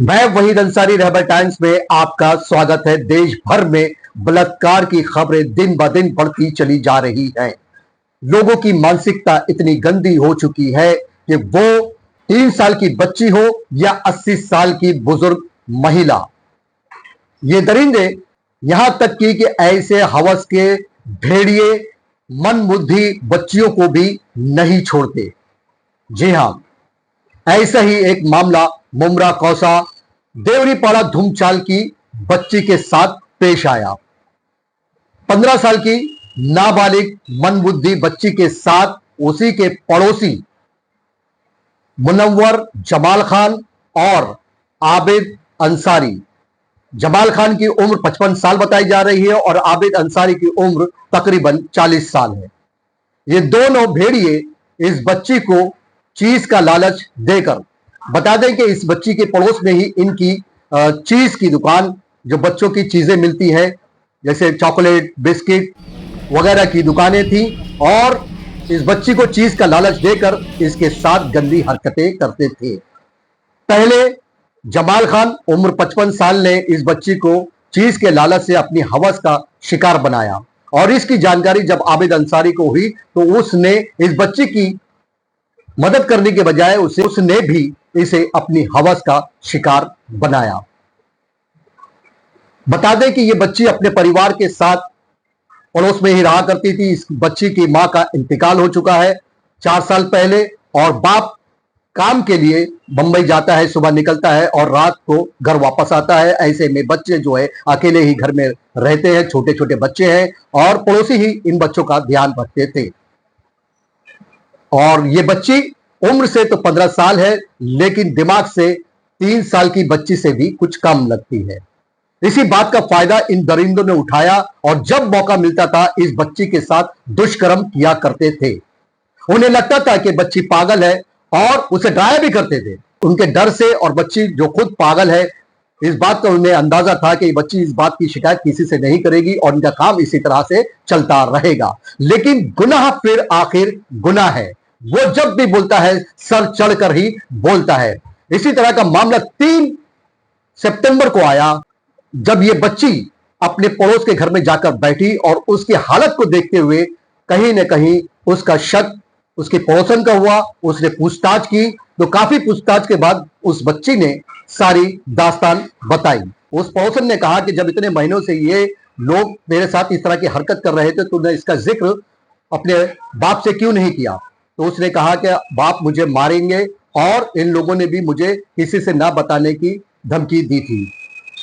मैं वहीद अंसारी रहबर टाइम्स में आपका स्वागत है। देश भर में बलात्कार की खबरें दिन ब दिन बढ़ती चली जा रही हैं। लोगों की मानसिकता इतनी गंदी हो चुकी है कि वो 3 साल की बच्ची हो या 80 साल की बुजुर्ग महिला, ये दरिंदे यहां तक कि ऐसे हवस के भेड़िए मन बुद्धि बच्चियों को भी नहीं छोड़ते। जी हां, ऐसा ही एक मामला मुमरा कौसा देवरीपाड़ा धूमचाल की बच्ची के साथ पेश आया। 15 साल की नाबालिग मनबुद्धि बच्ची के साथ उसी के पड़ोसी मुनव्वर जमाल खान और आबिद अंसारी। जमाल खान की उम्र 55 साल बताई जा रही है और आबिद अंसारी की उम्र तकरीबन 40 साल है। ये दोनों भेड़िए इस बच्ची को चीज का लालच देकर, बता दें कि इस बच्ची के पड़ोस में ही इनकी चीज की दुकान, जो बच्चों की चीजें मिलती है जैसे चॉकलेट बिस्किट वगैरह की दुकानें थी, और इस बच्ची को चीज का लालच देकर इसके साथ गंदी हरकतें करते थे। पहले जमाल खान उम्र 55 साल ने इस बच्ची को चीज के लालच से अपनी हवस का शिकार बनाया और इसकी जानकारी जब आबिद अंसारी को हुई तो उसने इस बच्ची की मदद करने के बजाय उसने भी इसे अपनी हवस का शिकार बनाया। बता दें कि यह बच्ची अपने परिवार के साथ पड़ोस में ही रहा करती थी। इस बच्ची की मां का इंतकाल हो चुका है 4 साल पहले और बाप काम के लिए बंबई जाता है, सुबह निकलता है और रात को घर वापस आता है। ऐसे में बच्चे जो है अकेले ही घर में रहते हैं, छोटे छोटे बच्चे हैं और पड़ोसी ही इन बच्चों का ध्यान रखते थे। और ये बच्ची उम्र से तो 15 साल है, लेकिन दिमाग से 3 साल की बच्ची से भी कुछ कम लगती है। इसी बात का फायदा इन दरिंदों ने उठाया और जब मौका मिलता था इस बच्ची के साथ दुष्कर्म किया करते थे। उन्हें लगता था कि बच्ची पागल है और उसे डराया भी करते थे। उनके डर से, और बच्ची जो खुद पागल है इस बात का उन्हें अंदाजा था कि बच्ची इस बात की शिकायत किसी से नहीं करेगी और इनका काम इसी तरह से चलता रहेगा। लेकिन गुनाह फिर आखिर गुनाह है, वो जब भी बोलता है सर चढ़कर ही बोलता है। इसी तरह का मामला 3 सितंबर को आया जब ये बच्ची अपने पड़ोस के घर में जाकर बैठी और उसकी हालत को देखते हुए कहीं ना कहीं उसका शक उसके पड़ोसन का हुआ। उसने पूछताछ की तो काफी पूछताछ के बाद उस बच्ची ने सारी दास्तान बताई। उस पड़ोसन ने कहा कि जब इतने महीनों से ये लोग मेरे साथ इस तरह की हरकत कर रहे थे तो तूने इसका जिक्र अपने बाप से क्यों नहीं किया? तो उसने कहा कि बाप मुझे मारेंगे और इन लोगों ने भी मुझे किसी से ना बताने की धमकी दी थी।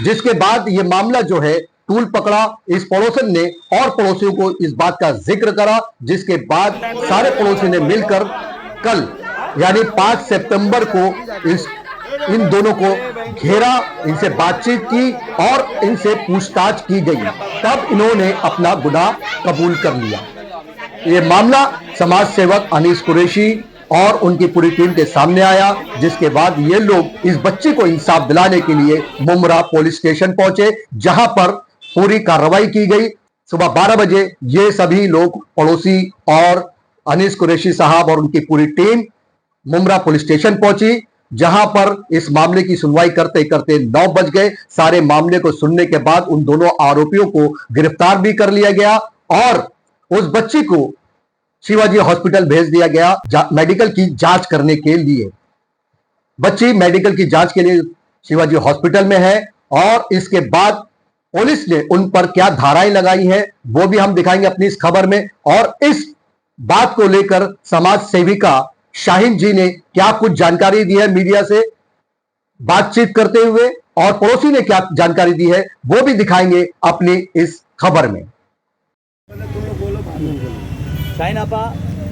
जिसके बाद ये मामला जो है टूल पकड़ा। इस पड़ोसन ने और पड़ोसियों को इस बात का जिक्र करा, जिसके बाद सारे पड़ोसी ने मिलकर कल यानी 5 सितंबर को इन दोनों को घेरा, इनसे बातचीत की और इनसे पूछताछ की गई। तब इन्होंने अपना गुनाह कबूल कर लिया। ये मामला समाज सेवक अनीस कुरैशी और उनकी पूरी टीम के सामने आया, जिसके बाद ये लोग इस बच्ची को इंसाफ दिलाने के लिए मुमरा पुलिस स्टेशन पहुंचे, जहां पर पूरी कार्रवाई की गई। सुबह 12 बजे ये सभी लोग, पड़ोसी और अनीस कुरैशी साहब और उनकी पूरी टीम मुमरा पुलिस स्टेशन पहुंची, जहां पर इस मामले की सुनवाई करते करते 9 बज गए। सारे मामले को सुनने के बाद उन दोनों आरोपियों को गिरफ्तार भी कर लिया गया और उस बच्ची को शिवाजी हॉस्पिटल भेज दिया गया मेडिकल की जांच करने के लिए। बच्ची मेडिकल की जांच के लिए शिवाजी हॉस्पिटल में है और इसके बाद पुलिस ने उन पर क्या धाराएं लगाई हैं वो भी हम दिखाएंगे अपनी इस खबर में। और इस बात को लेकर समाज सेविका शाहीन जी ने क्या कुछ जानकारी दी है मीडिया से बातचीत करते हुए, और पड़ोसी ने क्या जानकारी दी है वो भी दिखाएंगे अपनी इस खबर में। शाहीन आपा,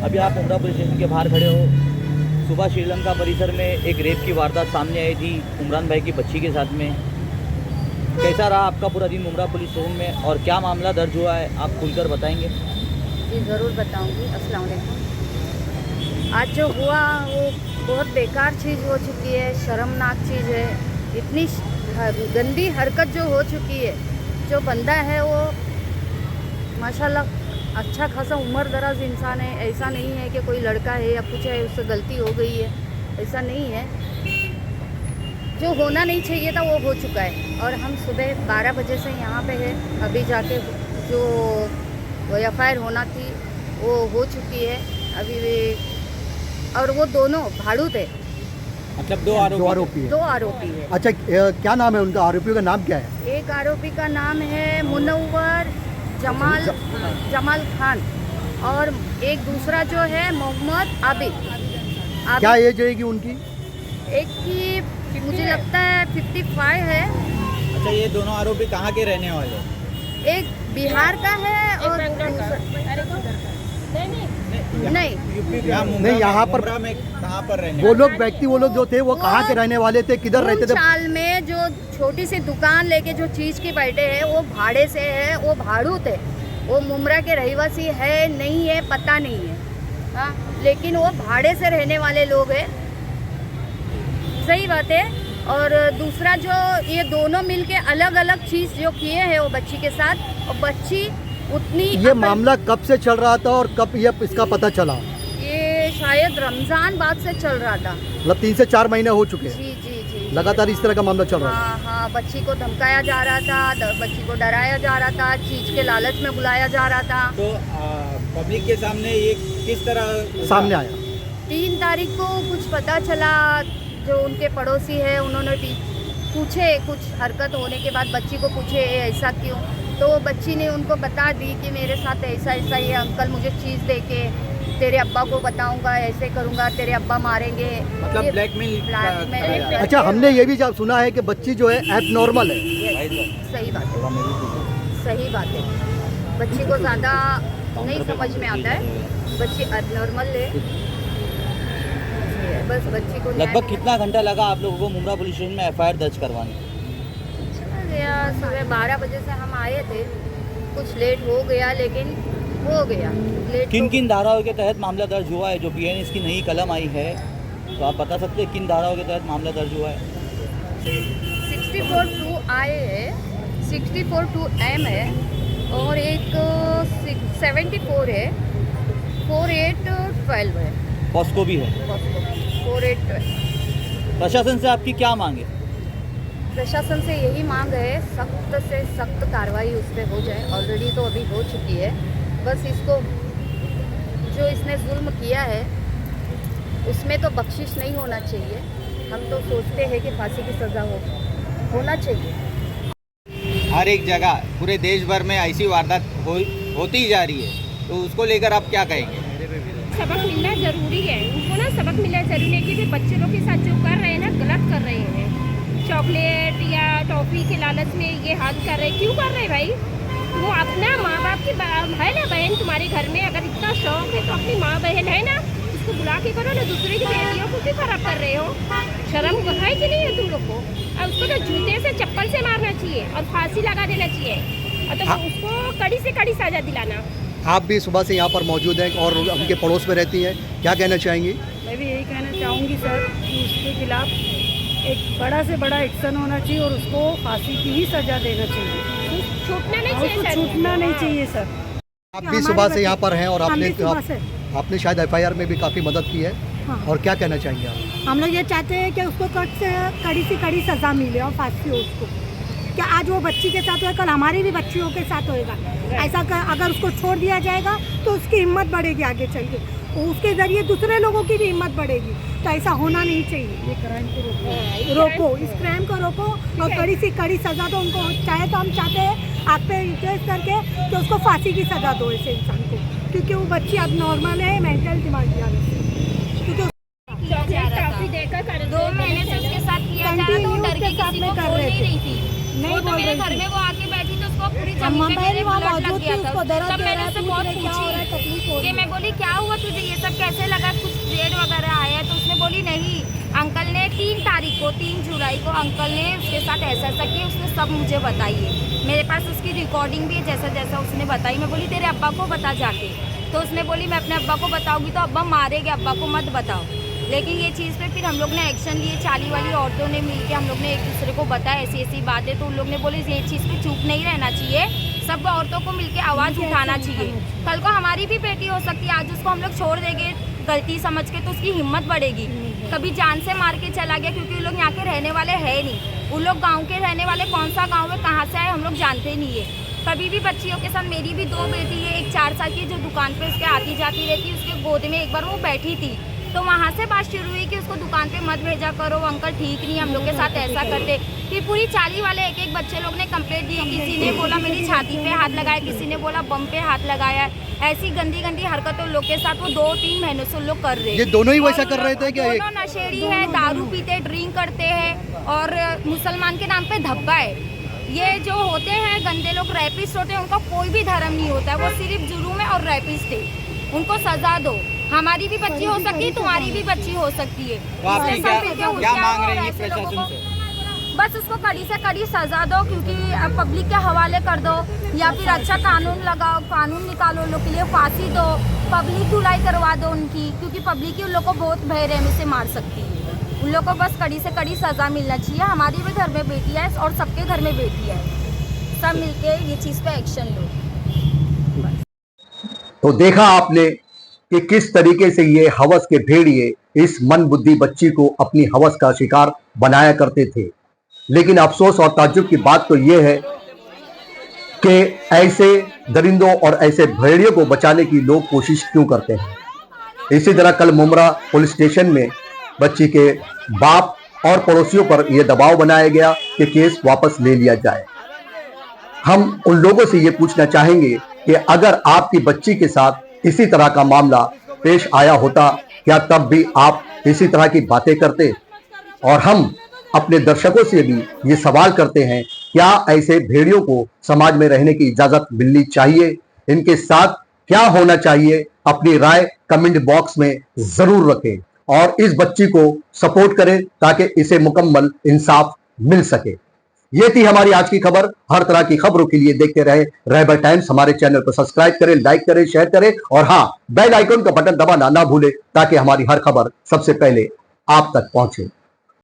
अभी आप मुमरा पुलिस स्टेशन के बाहर खड़े हो। सुबह श्रीलंका परिसर में एक रेप की वारदात सामने आई थी उमरान भाई की बच्ची के साथ में। कैसा रहा आपका पूरा दिन मुमरा पुलिस स्टेशन में और क्या मामला दर्ज हुआ है, आप खुलकर बताएंगे? जी ज़रूर बताऊंगी। अस्सलाम वालेकुम। आज जो हुआ वो बहुत बेकार चीज़ हो चुकी है, शर्मनाक चीज़ है। इतनी गंदी हरकत जो हो चुकी है, जो बंदा है वो माशाल्लाह अच्छा खासा उम्र दराज इंसान है। ऐसा नहीं है कि कोई लड़का है या कुछ है उससे गलती हो गई है, ऐसा नहीं है। जो होना नहीं चाहिए था वो हो चुका है। और हम सुबह 12 बजे से यहाँ पे है, अभी जाके जो FIR होना थी वो हो चुकी है अभी भी। और वो दोनों भाड़ू थे, मतलब दो आरोपी है। 2 आरोपी है। अच्छा, क्या नाम है उनका? आरोपियों का नाम क्या है? एक आरोपी का नाम है मुनव्वर जमाल खान और एक दूसरा जो है मोहम्मद आबिद। क्या एज रहेगी उनकी? एक की मुझे लगता है 55 है। अच्छा, ये दोनों आरोपी कहाँ के रहने वाले हैं? एक बिहार का है और नहीं, यहाँ पर में कहाँ पर रहने वो लोग व्यक्ति, वो लोग जो थे वो कहाँ के रहने वाले थे, किधर रहते थे? चाल में जो छोटी सी दुकान लेके जो चीज की बैठे हैं वो भाड़े से है, वो भाड़ू थे। वो मुमरा के रहवासी है नहीं है पता नहीं है, हाँ, लेकिन वो भाड़े से रहने वाले लोग हैं। सही बात है। और दूसरा जो ये दोनों मिलके अलग अलग चीज जो किए हैं वो बच्ची के साथ, और बच्ची उतनी ये मामला कब से चल रहा था और कब ये इसका पता चला? ये शायद रमजान बाद से चल रहा था। मतलब 3 से 4 महीने हो चुके हैं जी जी जी। लगातार इस तरह का मामला चल रहा है। हाँ हाँ, बच्ची को धमकाया जा रहा था, बच्ची को डराया जा रहा था, चीज के लालच में बुलाया जा रहा था। तो पब्लिक के सामने ये किस तरह सामने आया? 3 तारीख को कुछ पता चला, जो उनके पड़ोसी है उन्होंने पूछे, कुछ हरकत होने के बाद बच्ची को पूछे ऐसा क्यों, तो बच्ची ने उनको बता दी कि मेरे साथ ऐसा ऐसा ये अंकल मुझे चीज़ दे के तेरे अब्बा को बताऊंगा, ऐसे करूंगा, तेरे अब्बा मारेंगे, मतलब ब्लैकमेल। अच्छा, हमने ये भी सुना है कि बच्ची जो है एबनॉर्मल है। सही बात है, सही बात है। बच्ची को ज़्यादा नहीं समझ में आता है, बच्ची एबनॉर्मल है। बस बच्ची को लगभग कितना घंटा लगा आप लोगों को मुमरा पुलिस स्टेशन में FIR दर्ज करवाने? सुबह 12 बजे से हम आए थे, कुछ लेट हो गया लेकिन हो गया। किन किन धाराओं के तहत मामला दर्ज हुआ है? जो BNS की नई कलम आई है, तो आप बता सकते हैं किन धाराओं के तहत मामला दर्ज हुआ है? 64(2)I है, 64(2)M है और एक 74 है, 4812 है, पॉस्को भी है। 4812। प्रशासन से आपकी क्या मांग है? प्रशासन से यही मांग है, सख्त से सख्त कार्रवाई उस पर हो जाए। ऑलरेडी तो अभी हो चुकी है, बस इसको जो इसने जुल्म किया है उसमें तो बख्शिश नहीं होना चाहिए। हम तो सोचते हैं कि फांसी की सज़ा होना चाहिए। हर एक जगह पूरे देश भर में ऐसी वारदात होती ही जा रही है, तो उसको लेकर आप क्या कहेंगे? सबक मिलना ज़रूरी है, उनको ना सबक मिलना ज़रूरी है कि वे बच्चे लोग के साथ जो कर रहे हैं ना गलत कर रहे हैं। चॉकलेट या टॉफ़ी के लालच में ये हाथ कर रहे, क्यों कर रहे भाई? वो अपना माँ बाप की है ना बहन, तुम्हारे घर में अगर इतना शौक है तो अपनी माँ बहन है ना, उसको बुला के करो ना। दूसरे की बेटियों को क्यों खराब कर रहे हो? शर्म है कि नहीं है तुम लोग को? और उसको तो जूते से चप्पल से मारना चाहिए और फांसी लगा देना चाहिए, और तो उसको कड़ी से कड़ी सजा दिलाना। आप भी सुबह से यहाँ पर मौजूद हैं और उनके पड़ोस में रहती हैं, क्या कहना चाहेंगी? मैं भी यही कहना चाहूँगी सर कि उसके खिलाफ एक बड़ा से बड़ा एक्शन होना चाहिए और उसको फांसी की ही सजा देना चाहिए। छूटना नहीं उसको चाहिए, छूटना नहीं चाहिए सर। आप भी सुबह से यहाँ पर हैं और आपने शायद FIR में भी काफ़ी मदद की है, हाँ। और क्या कहना चाहेंगे आप? हम लोग ये चाहते हैं कि उसको कड़ी से कड़ी सजा मिले और फांसी हो उसको। क्या आज वो बच्ची के साथ हुआ, कल हमारी भी बच्चियों के साथ होएगा। ऐसा अगर उसको छोड़ दिया जाएगा तो उसकी हिम्मत बढ़ेगी आगे चल के, उसके ज़रिए दूसरे लोगों की भी हिम्मत बढ़ेगी। तो ऐसा होना नहीं चाहिए। ये क्राइम को रोको, इस क्राइम को रोको और कड़ी से कड़ी सज़ा दो उनको। चाहे तो हम चाहते हैं आप पे रिक्वेस्ट करके कि उसको फांसी की सज़ा दो ऐसे इंसान को, क्योंकि वो बच्ची अब नॉर्मल है मेंटल दिमागी हालत से, क्योंकि 2 महीने से उसके साथ किया जा रहा था, वो डर के किसी को बोल नहीं रही थी। वो तो मेरे घर में वो आके बैठी तो उसको पूरी जमीन पे मेरे ब्लड लग गया था। तब मैंने उससे बहुत पूछी कि मैं बोली क्या हुआ तुझे, ये सब कैसे लगा, कुछ ब्लड वगैरह आया है? तो उसने बोली नहीं, अंकल ने 3 तारीख को 3 जुलाई को अंकल ने उसके साथ ऐसा ऐसा किया, उसने सब मुझे बताई है। मेरे पास उसकी रिकॉर्डिंग भी है, जैसा जैसा उसने बताई। मैं बोली तेरे अब्बा को बता जाके, तो उसने बोली मैं अपने अब्बा को बताऊँगी तो अब्बा मारेंगे, अब्बा को मत बताओ। लेकिन ये चीज़ पे फिर हम लोग ने एक्शन लिए, 40 वाली औरतों ने मिलके हम लोग ने एक दूसरे को बताया ऐसी ऐसी बातें, तो उन लोग ने बोले ये चीज़ पे चुप नहीं रहना चाहिए, सब औरतों को मिलके आवाज़ उठाना चाहिए। कल को हमारी भी बेटी हो सकती है, आज उसको हम लोग छोड़ देंगे गलती समझ के तो उसकी हिम्मत बढ़ेगी। कभी जान से मार के चला गया, क्योंकि उन लोग यहाँ के रहने वाले है नहीं। उन लोग गांव के रहने वाले, कौन सा गांव है, कहाँ से आए, हम लोग जानते नहीं है। कभी भी बच्चियों के साथ, मेरी भी 2 बेटी है, एक 4 साल की जो दुकान पे उसके आती जाती रहती, उसके गोद में एक बार वो बैठी थी, तो वहाँ से बात शुरू हुई कि उसको दुकान पे मत भेजा करो, वो अंकल ठीक नहीं, हम लोग के साथ ऐसा करते। फिर पूरी 40 वाले एक बच्चे लोग ने कंप्लेंट दी, किसी ने बोला मेरी छाती पे हाथ लगाया, किसी ने बोला बम पे हाथ लगाया। ऐसी गंदी गंदी हरकतें लोग के साथ वो 2-3 महीनों से लोग कर रहे हैं। ये दोनों ही वैसा कर रहे थे क्या? दोनों नशेड़ी है, दारू पीते, ड्रिंक करते हैं और मुसलमान के नाम पे धब्बा है। ये जो होते हैं गंदे लोग, रैपिस्ट होते हैं, उनका कोई भी धर्म नहीं होता है, वो सिर्फ जुर्म है और रैपिस्ट है। उनको सजा दो, हमारी भी बच्ची हो सकती है, तुम्हारी भी बच्ची हो सकती है। क्या मांग रहे हैं प्रशासन से? बस उसको कड़ी से कड़ी सजा दो, क्योंकि पब्लिक के हवाले कर दो, या फिर अच्छा कानून लगाओ, कानून निकालो, उन लोग के लिए फांसी दो, पब्लिक धुलाई करवा दो उनकी, क्योंकि पब्लिक ही उन लोग को बहुत भयरहमी से मार सकती है। उन लोग को बस कड़ी से कड़ी सजा मिलना चाहिए। हमारी भी घर में बेटी है और सबके घर में बेटी है, सब मिलके ये चीज़ पे एक्शन लो। तो देखा आपने कि किस तरीके से ये हवस के भेड़िए इस मंदबुद्धि बच्ची को अपनी हवस का शिकार बनाया करते थे। लेकिन अफसोस और ताज्जुब की बात तो ये है कि ऐसे दरिंदों और ऐसे भेड़ियों को बचाने की लोग कोशिश क्यों करते हैं। इसी तरह कल मुमरा पुलिस स्टेशन में बच्ची के बाप और पड़ोसियों पर यह दबाव बनाया गया कि केस वापस ले लिया जाए। हम उन लोगों से ये पूछना चाहेंगे कि अगर आपकी बच्ची के साथ इसी तरह का मामला पेश आया होता, क्या तब भी आप इसी तरह की बातें करते? और हम अपने दर्शकों से भी ये सवाल करते हैं, क्या ऐसे भेड़ियों को समाज में रहने की इजाजत मिलनी चाहिए? इनके साथ क्या होना चाहिए? अपनी राय कमेंट बॉक्स में जरूर रखें और इस बच्ची को सपोर्ट करें ताकि इसे मुकम्मल इंसाफ मिल सके। ये थी हमारी आज की खबर। हर तरह की खबरों के लिए देखते रहे रहबर टाइम्स। हमारे चैनल को सब्सक्राइब करें, लाइक करें, शेयर करें और हाँ, बेल आइकन का बटन दबाना ना भूलें ताकि हमारी हर खबर सबसे पहले आप तक पहुंचे।